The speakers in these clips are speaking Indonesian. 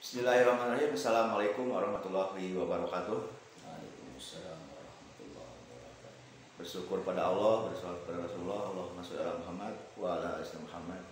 Bismillahirrahmanirrahim. Assalamualaikum warahmatullahi wabarakatuh. Waalaikumsalam warahmatullahi wabarakatuh. Bersyukur pada Allah, bersalawat pada Rasulullah, Allahumma sholli ala Muhammad wa ala ali Muhammad.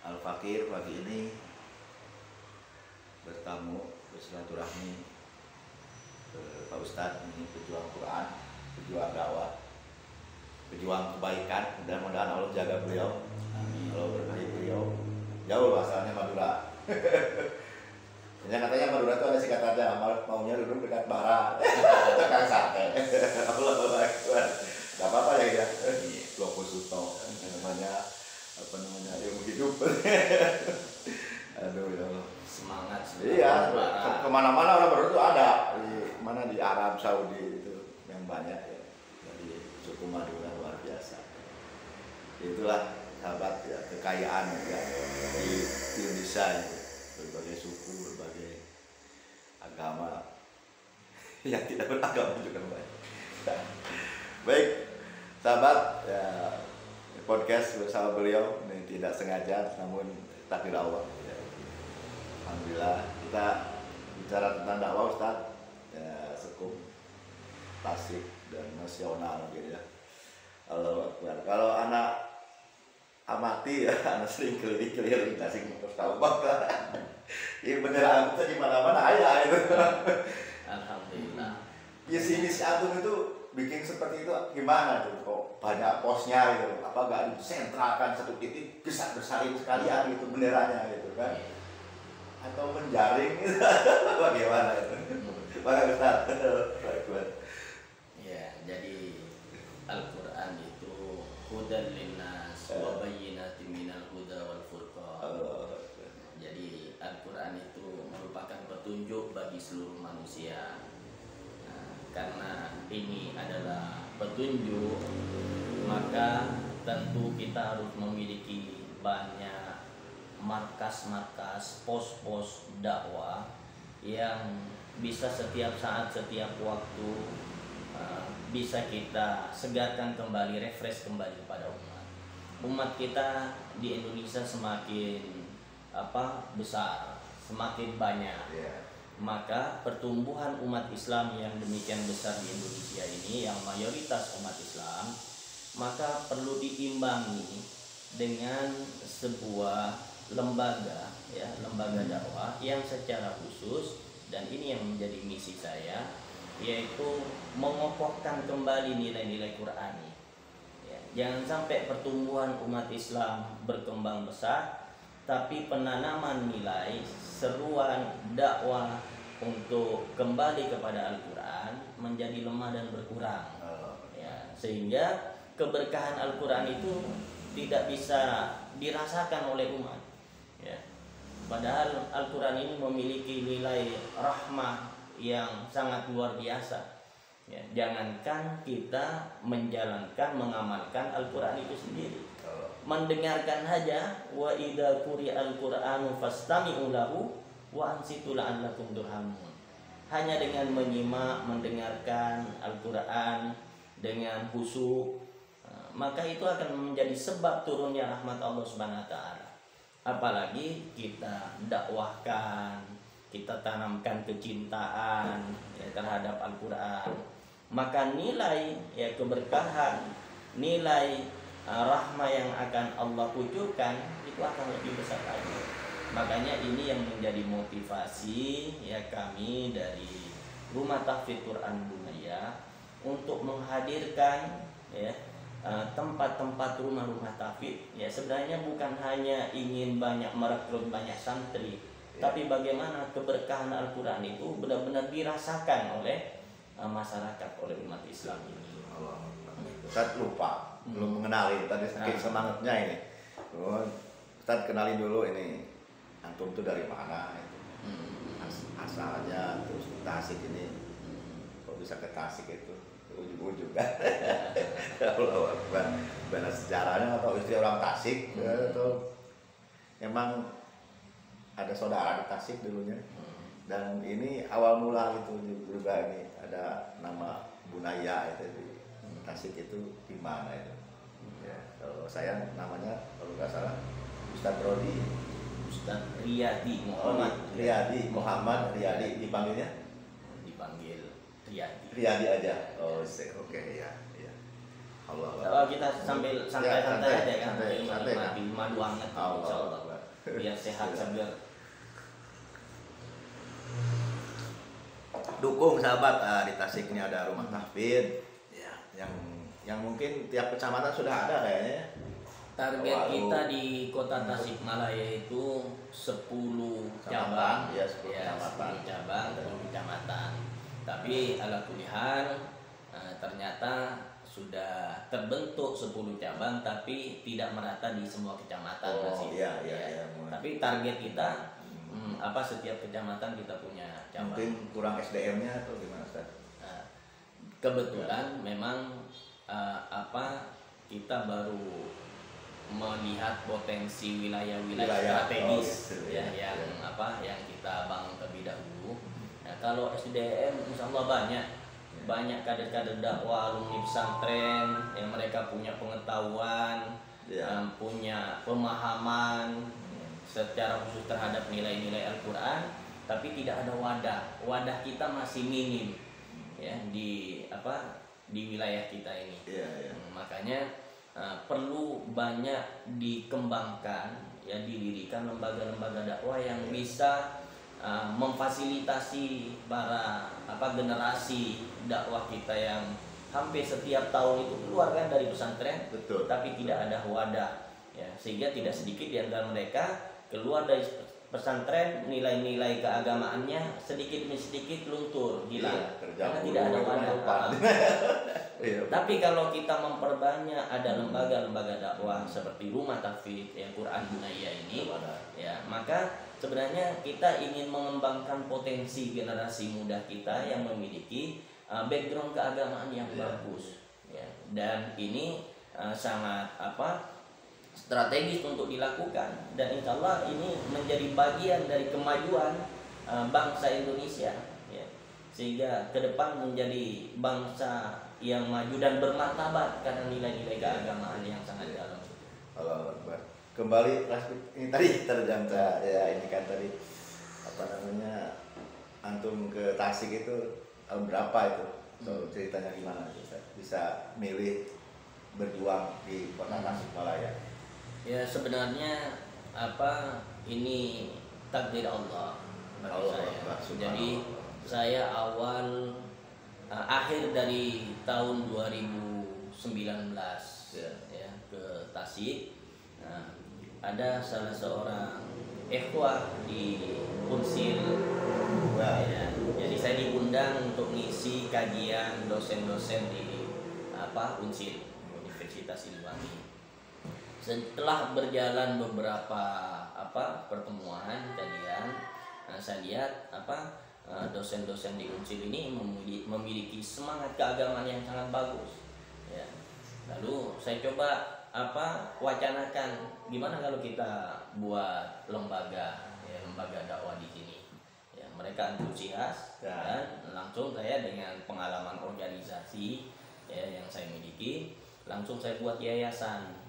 Al-Fakir pagi ini bertamu bersilaturahmi Pak Ustadz, ini pejuang Quran, pejuang dakwah, pejuang kebaikan. Mudah-mudahan Allah jaga beliau. Amin. Allah berkahi beliau. Jauh asalnya Madura. Yang katanya Madura itu ada singkatannya, maunya duduk dekat bara, tekan sate. Allah Akbar. Gak apa-apa ya, Loko Suto, namanya ilmu hidup. Aduh ya Allah. Semangat. Iya, kemana-mana orang baru itu ada. Di Arab Saudi itu yang banyak ya. Jadi suku Madura luar biasa. Itulah sahabat ya, kekayaan ya, di Indonesia ya. Berbagai suku, berbagai agama yang tidak beragama juga banyak. Baik, sahabat ya, podcast bersama beliau ini tidak sengaja namun takdir Allah ya. Alhamdulillah kita bicara tentang dakwah Ustadz ya, sekup Tasik dan nasional gitu ya. Kalau anak amati ya, anak sering keliling-keliling ngasih motor taubak lah. Ini beneran kita di mana-mana ayah itu. Alhamdulillah. Ya si Agung itu bikin seperti itu gimana tuh? Kok banyak posnya gitu? Apa gak disentralkan satu titik besar-besarin sekalian gitu benderanya gitu kan? Atau menjaring gitu? Bagaimana itu? Bagaimana Ustaz? Ya, jadi Al-Quran itu hudan linnas wa bayyinatin minal huda wal furqan. Jadi Al-Quran itu merupakan petunjuk bagi seluruh manusia. Nah, karena ini adalah petunjuk, maka tentu kita harus memiliki banyak markas-markas, pos-pos dakwah yang bisa setiap saat, setiap waktu bisa kita segarkan kembali, refresh kembali kepada umat. Umat kita di Indonesia semakin besar, semakin banyak. Maka pertumbuhan umat Islam yang demikian besar di Indonesia ini, yang mayoritas umat Islam, maka perlu diimbangi dengan sebuah lembaga ya, lembaga dakwah yang secara khusus, dan ini yang menjadi misi saya, yaitu mengokohkan kembali nilai-nilai Qurani ya. Jangan sampai pertumbuhan umat Islam berkembang besar, tapi penanaman nilai, seruan dakwah untuk kembali kepada Al-Quran menjadi lemah dan berkurang ya. Sehingga keberkahan Al-Quran itu tidak bisa dirasakan oleh umat ya. Padahal Al-Quran ini memiliki nilai rahmah yang sangat luar biasa ya. Jangankan kita menjalankan, mengamalkan Al-Quran itu sendiri, mendengarkan saja, wa idza quri'al Qur'anu fastami'u lahu wa ansitu la'allakum turhamun. Hanya dengan menyimak, mendengarkan Al-Quran dengan khusyuk, maka itu akan menjadi sebab turunnya rahmat Allah Subhanahu wa taala. Apalagi kita dakwahkan, kita tanamkan kecintaan ya, terhadap Al-Quran, maka nilai ya, keberkahan, nilai rahmah yang akan Allah kucurkan itu akan lebih besar lagi. Makanya ini yang menjadi motivasi ya kami dari Rumah Tahfidz Quran Bunaya untuk menghadirkan ya tempat-tempat rumah-rumah tahfidz ya. Sebenarnya bukan hanya ingin merekrut banyak santri, tapi bagaimana keberkahan Al-Quran itu benar-benar dirasakan oleh masyarakat, oleh umat Islam ini. Ustaz lupa, belum mengenali tadi saking semangatnya ini. Ustaz kenalin dulu ini, antum tuh dari mana itu? Asalnya terus Tasik ini, kok bisa ke Tasik itu? Ujung-ujung kan? Allah Akbar. Benar sejarahnya atau istri orang Tasik atau emang ada saudara di Tasik dulunya, dan ini awal mula itu juga ini ada nama Bunaya itu di Tasik itu di mana itu? Ya, kalau saya namanya kalau nggak salah Ustadz Rodi Ustaz Riyadi Muhammad Riyadi dipanggilnya? Dipanggil Riyadi. Riyadi aja. Oh, oke ya. Allah. Kalau kita sambil santai-santai aja kan, santai, madu hangat insyaallah. Biar sehat sambil dukung sahabat. Di Tasik ini ada rumah tahfidz ya, yang mungkin tiap kecamatan sudah ada kayaknya. Target kita di Kota Tasikmalaya itu 10 cabang, 10 cabang, 10 kecamatan. Tapi ala kulli hal ternyata sudah terbentuk 10 cabang tapi tidak merata di semua kecamatan masih. Tapi target kita setiap kecamatan kita punya cabang. Mungkin kurang SDM-nya atau gimana, Ustaz? Kebetulan memang kita baru melihat potensi wilayah strategis yang kita bangun terlebih dahulu. Nah, kalau SDM insyaallah banyak kader-kader dakwah, alumni pesantren yang mereka punya pengetahuan, punya pemahaman secara khusus terhadap nilai-nilai Al-Qur'an, tapi tidak ada wadah kita masih minim ya di wilayah kita ini. Makanya perlu banyak dikembangkan ya, didirikan lembaga-lembaga dakwah yang bisa memfasilitasi para generasi dakwah kita yang hampir setiap tahun itu keluar kan dari pesantren. Betul. Tapi tidak ada wadah ya, sehingga tidak sedikit di antara mereka keluar dari pesantren, nilai-nilai keagamaannya sedikit demi sedikit luntur, hilang karena tidak ada wadah. Tapi kalau kita memperbanyak ada lembaga-lembaga dakwah seperti Rumah Tahfidz Quran Bunaya ini, ya maka sebenarnya kita ingin mengembangkan potensi generasi muda kita yang memiliki background keagamaan yang bagus, ya. Dan ini sangat strategis untuk dilakukan, dan insya Allah ini menjadi bagian dari kemajuan bangsa Indonesia, ya. Sehingga ke depan menjadi bangsa yang maju dan bermartabat karena nilai-nilai keagamaan yang sangat dalam. Allah Akbar. Kembali ini tadi terjangka ya, ini kan tadi antum ke Tasik itu tahun berapa itu? Ceritanya gimana itu? Bisa milih berjuang di Kota Tasikmalaya? Ya sebenarnya ini takdir Allah bagi saya. Jadi saya akhir dari tahun 2019 ya ke Tasik. Ada salah seorang ikhwah di Unsil. Jadi saya diundang untuk ngisi kajian dosen-dosen di Unsil, Universitas Siliwangi. Setelah berjalan beberapa pertemuan kajian, saya lihat dosen-dosen di Unsil ini memiliki semangat keagamaan yang sangat bagus. Ya. Lalu saya coba wacanakan gimana kalau kita buat lembaga dakwah di sini. Ya, mereka antusias dan langsung saya dengan pengalaman organisasi yang saya miliki, langsung saya buat yayasan.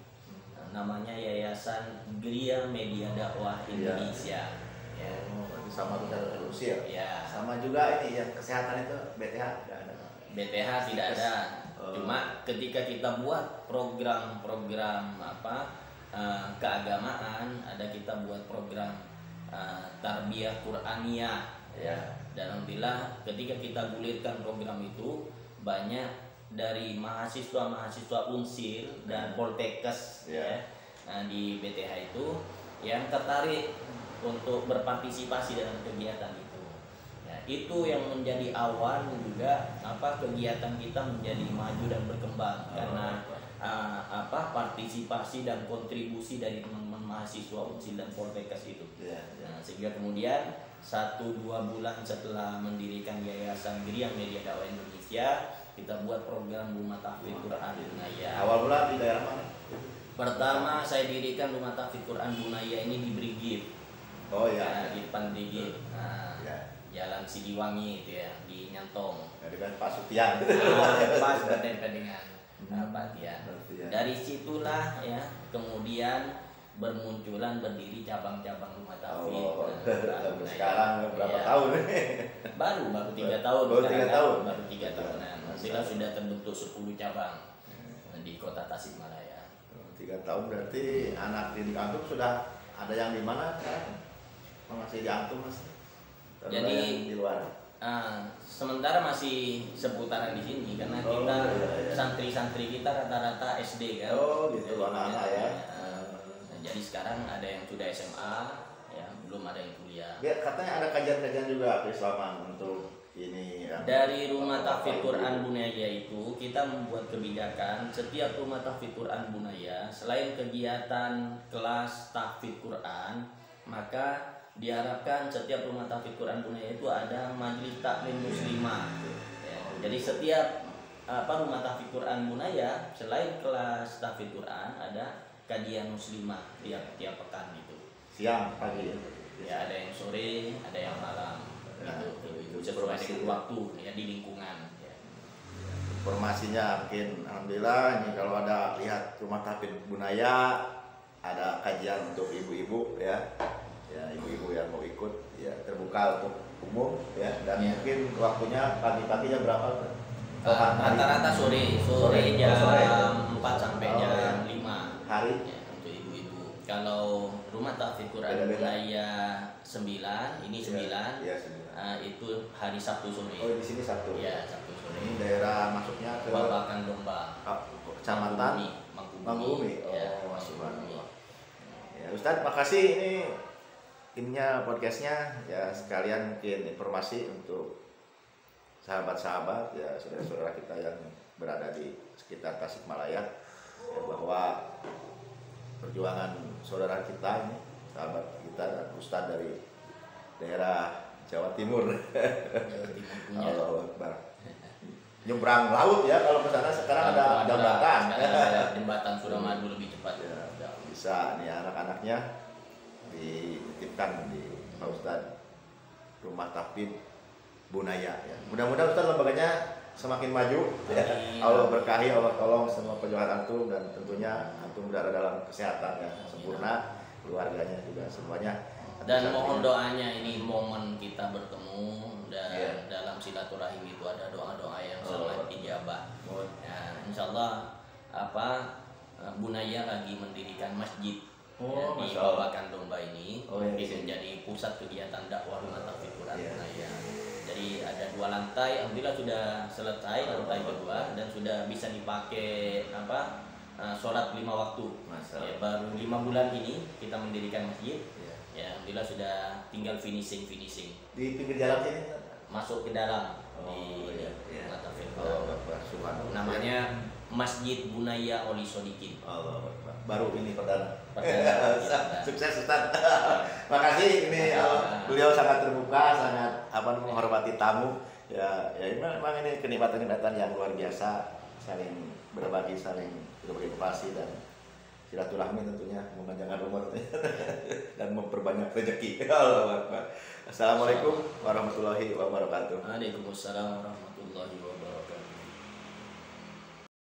Namanya Yayasan Gria Media Dakwah Indonesia. Ya. Sama dengan Rusia. Ya. Sama juga ini yang kesehatan itu BTH tidak ada. BTH tidak ada. Cuma ketika kita buat program keagamaan, ada kita buat program tarbiyah Qur'aniyah. Ya. Dan alhamdulillah ketika kita gulirkan program itu, banyak dari mahasiswa Unsil dan Poltekkes di BTH itu yang tertarik untuk berpartisipasi dalam kegiatan itu. Ya, itu yang menjadi awal juga kegiatan kita menjadi maju dan berkembang karena partisipasi dan kontribusi dari teman-teman mahasiswa Unsil dan Poltekkes itu. Nah, sehingga kemudian 1-2 bulan setelah mendirikan Yayasan Gria Media Dakwah Indonesia, kita buat program Rumah Tahfidz Quran Bunaya. Awal mula di daerah mana? Pertama saya dirikan Rumah Tahfidz Quran Bunaya ini di Brigif. Oh ya, di depan Brigif. Jalan Siliwangi itu ya, di Nyantong. Dengan Pak Sutian. Pas bertempat dengan Pak Tian. Dari situlah ya, kemudian bermunculan berdiri cabang-cabang rumah tahfidz. Sekarang berapa ya, tahun? baru 3 tahun. Baru 3 tahun. Baru 3 tahunan. Alhamdulillah sudah terbentuk 10 cabang di kota Tasikmalaya. 3 tahun berarti anak di Antum sudah ada yang di mana kan? Masih di Antum Mas? Jadi di luar. Sementara masih seputaran di sini karena kita santri-santri kita rata-rata SD kan. Oh gitu anak-anak ya. Jadi sekarang ada yang sudah SMA, ya belum ada yang kuliah. Ya katanya ada kajian-kajian juga Islaman untuk ini. Dari Rumah Tahfidz Quran Bunaya itu kita membuat kebijakan setiap Rumah Tahfidz Quran Bunaya selain kegiatan kelas tahfidz Quran, maka diharapkan setiap Rumah Tahfidz Quran Bunaya itu ada majelis taklim muslimah. Ya, jadi setiap Rumah Tahfidz Quran Bunaya selain kelas tahfidz Quran ada kajian muslimah tiap pekan itu. Siang pagi. Ya ada yang sore, ada yang malam. Itu sesuai dengan waktu ya di lingkungan. Ya. Informasinya mungkin alhamdulillah ini kalau ada lihat Rumah Tahfidz Bunaya ada kajian untuk ibu-ibu ya. Ya ibu-ibu yang mau ikut ya terbuka untuk umum ya dan mungkin waktunya pagi-pagi jam berapa? Rata-rata sore jam 4 sampai jam 5 hari ya, untuk ibu-ibu. Kalau Rumah Tahfidz Quran Bunaya 9 ini 9 ya, itu hari Sabtu sore. Oh di sini Sabtu. Ya Sabtu sore. Ini daerah masuknya ke Babakan Domba. Kecamatan Mangkubumi. Ya, Mangkubumi. Ya Ustadz, makasih ininya podcastnya ya sekalian mungkin informasi untuk sahabat-sahabat ya saudara-saudara kita yang berada di sekitar Tasikmalaya ya, bahwa perjuangan saudara kita ini sahabat kita dan Ustadz dari daerah Jawa Timur. Allahu Akbar. Nyebrang laut ya kalau ke sana sekarang ada jembatan. Jembatan Suramadu lebih cepat ya. Bisa nih anak-anaknya dititipkan di Pak Ustadz Rumah Tahfidz Bunaya ya. Mudah-mudahan Ustadz lembaganya semakin maju ya. Allah berkahi, Allah tolong semua perjuangan antum dan tentunya antum berada dalam kesehatan yang sempurna, keluarganya juga semuanya. Dan mohon doanya ini momen kita bertemu dan dalam silaturahim itu ada doa-doa yang sangat ijabah. Ya, insyaallah Bunaya lagi mendirikan masjid di Babakan Domba ini menjadi pusat kegiatan dakwah Rumah Tahfidz Quran Bunaya. Jadi ada 2 lantai, alhamdulillah sudah selesai lantai kedua dan sudah bisa dipakai sholat 5 waktu. Ya, baru 5 bulan ini kita mendirikan masjid. Ya, alhamdulillah sudah tinggal finishing. Di pinggir jalan sini masuk ke dalam Rumah Tahfidz Quran. Namanya Masjid Bunaya Oli Sodikin. Baru ini perdana. Sukses Ustaz. Makasih ini beliau sangat terbuka, sangat menghormati tamu. Ya memang ini kenikmatan yang luar biasa, saling berbagi informasi dan silaturahmi tentunya memanjangkan umur dan memperbanyak rezeki. Assalamualaikum warahmatullahi wabarakatuh. Waalaikumsalam warahmatullahi wabarakatuh.